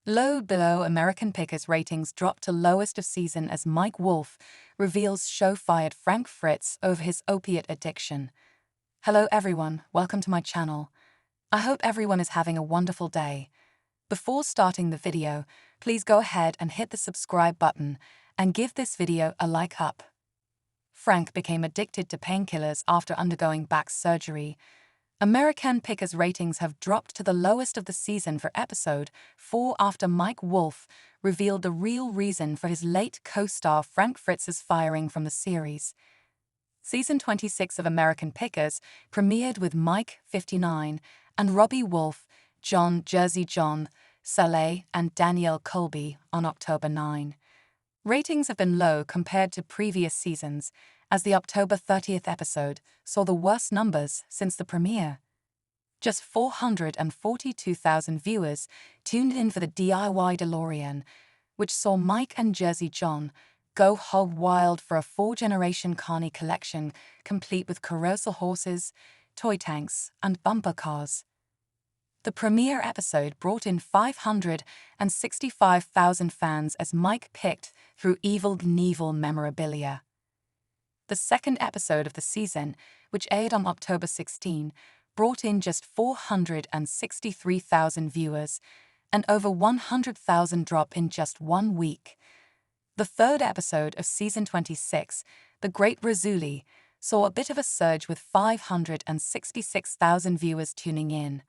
Low below American Pickers ratings dropped to lowest of season as Mike Wolf reveals show fired Frank Fritz over his opiate addiction. Hello everyone, welcome to my channel. I hope everyone is having a wonderful day. Before starting the video, please go ahead and hit the subscribe button and give this video a like up. Frank became addicted to painkillers after undergoing back surgery. American Pickers ratings have dropped to the lowest of the season for episode 4 after Mike Wolf revealed the real reason for his late co-star Frank Fritz's firing from the series. Season 26 of American Pickers premiered with Mike, 59, and Robbie Wolf, John, Jersey John, Saleh, and Danielle Colby on October 9. Ratings have been low compared to previous seasons, as the October 30th episode saw the worst numbers since the premiere. Just 442,000 viewers tuned in for the DIY DeLorean, which saw Mike and Jersey John go hog wild for a 4-generation carny collection complete with carousel horses, toy tanks, and bumper cars. The premiere episode brought in 565,000 fans as Mike picked through Evel Knievel memorabilia. The second episode of the season, which aired on October 16, brought in just 463,000 viewers, and over 100,000 drop in just 1 week. The third episode of Season 26, The Great Razuli, saw a bit of a surge with 566,000 viewers tuning in.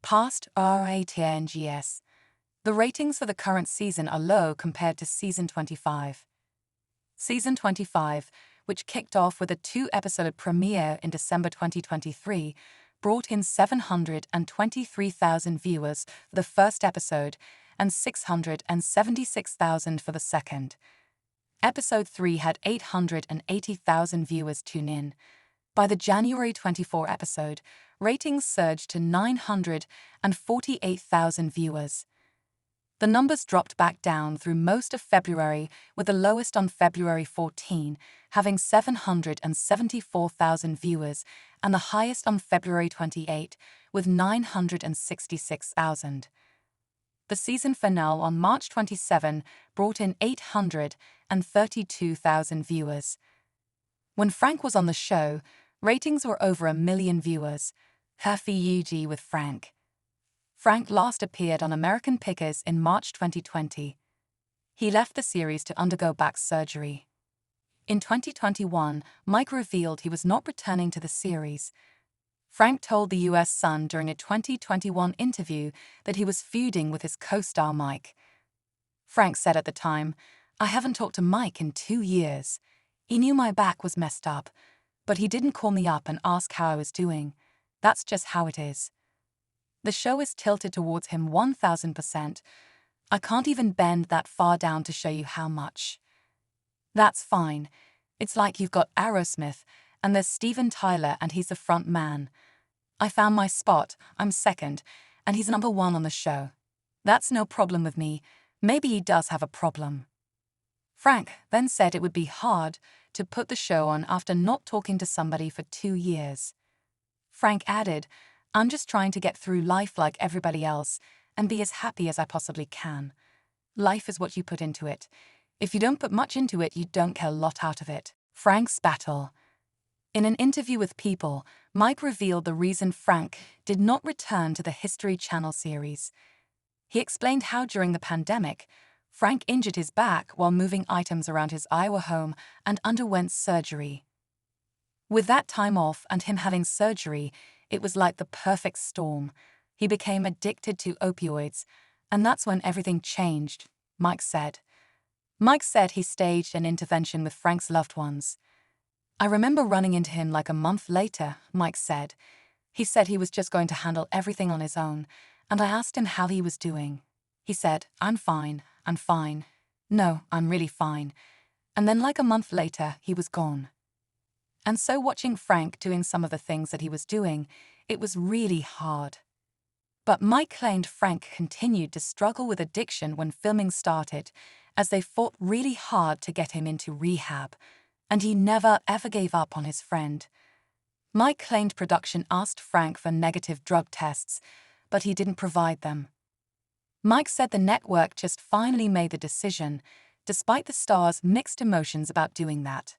Past RATNGS. The ratings for the current season are low compared to Season 25. Season 25, which kicked off with a 2-episode premiere in December 2023, brought in 723,000 viewers for the first episode and 676,000 for the second. Episode 3 had 880,000 viewers tune in. By the January 24 episode, ratings surged to 948,000 viewers. The numbers dropped back down through most of February, with the lowest on February 14, having 774,000 viewers, and the highest on February 28, with 966,000. The season finale on March 27 brought in 832,000 viewers. When Frank was on the show, ratings were over 1 million viewers. Happy UG with Frank. Frank last appeared on American Pickers in March 2020. He left the series to undergo back surgery. In 2021, Mike revealed he was not returning to the series. Frank told the US Sun during a 2021 interview that he was feuding with his co-star Mike. Frank said at the time, "I haven't talked to Mike in 2 years. He knew my back was messed up, but he didn't call me up and ask how I was doing. That's just how it is. The show is tilted towards him 1000%. I can't even bend that far down to show you how much. That's fine. It's like you've got Aerosmith, and there's Steven Tyler and he's the front man. I found my spot, I'm second, and he's number 1 on the show. That's no problem with me. Maybe he does have a problem." Frank then said it would be hard to put the show on after not talking to somebody for 2 years. Frank added, "I'm just trying to get through life like everybody else and be as happy as I possibly can. Life is what you put into it. If you don't put much into it, you don't get a lot out of it." Frank's battle. In an interview with People, Mike revealed the reason Frank did not return to the History Channel series. He explained how during the pandemic, Frank injured his back while moving items around his Iowa home and underwent surgery. With that time off and him having surgery, it was like the perfect storm. He became addicted to opioids, and that's when everything changed, Mike said. Mike said he staged an intervention with Frank's loved ones. "I remember running into him like a month later," Mike said. "He said he was just going to handle everything on his own, and I asked him how he was doing. He said, 'I'm fine, I'm fine. No, I'm really fine.' And then like a month later, he was gone." And so watching Frank doing some of the things that he was doing, it was really hard. But Mike claimed Frank continued to struggle with addiction when filming started, as they fought really hard to get him into rehab, and he never ever gave up on his friend. Mike claimed production asked Frank for negative drug tests, but he didn't provide them. Mike said the network just finally made the decision, despite the star's mixed emotions about doing that.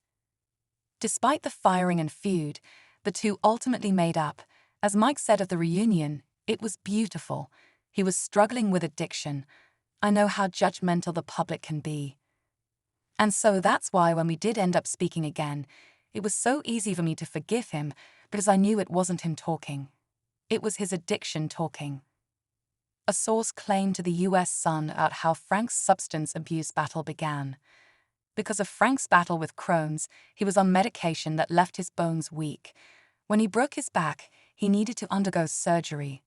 Despite the firing and feud, the two ultimately made up. As Mike said of the reunion, it was beautiful. He was struggling with addiction. I know how judgmental the public can be. And so that's why when we did end up speaking again, it was so easy for me to forgive him because I knew it wasn't him talking. It was his addiction talking. A source claimed to the US Sun about how Frank's substance abuse battle began. Because of Frank's battle with Crohn's, he was on medication that left his bones weak. When he broke his back, he needed to undergo surgery.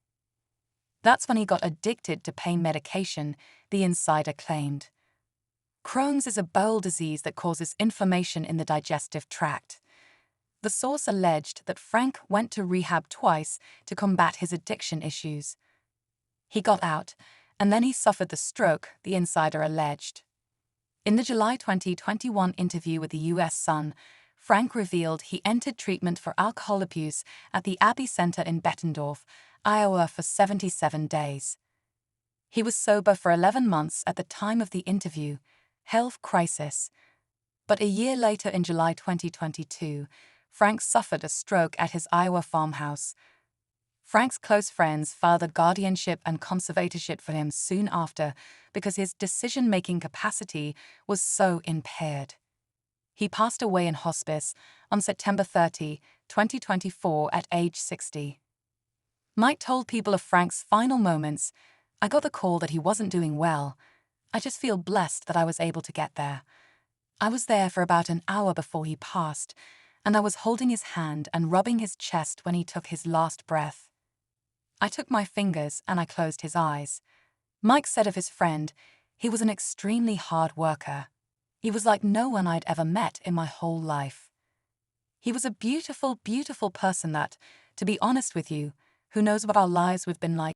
That's when he got addicted to pain medication, the insider claimed. Crohn's is a bowel disease that causes inflammation in the digestive tract. The source alleged that Frank went to rehab twice to combat his addiction issues. He got out, and then he suffered the stroke, the insider alleged. In the July 2021 interview with the US Sun, Frank revealed he entered treatment for alcohol abuse at the Abbey Center in Bettendorf, Iowa for 77 days. He was sober for 11 months at the time of the interview, health crisis. But a year later in July 2022, Frank suffered a stroke at his Iowa farmhouse. Frank's close friends filed a guardianship and conservatorship for him soon after because his decision-making capacity was so impaired. He passed away in hospice on September 30, 2024 at age 60. Mike told people of Frank's final moments, "I got the call that he wasn't doing well. I just feel blessed that I was able to get there. I was there for about an hour before he passed, and I was holding his hand and rubbing his chest when he took his last breath. I took my fingers and I closed his eyes." Mike said of his friend, "He was an extremely hard worker. He was like no one I'd ever met in my whole life. He was a beautiful, beautiful person that, to be honest with you, who knows what our lives would have been like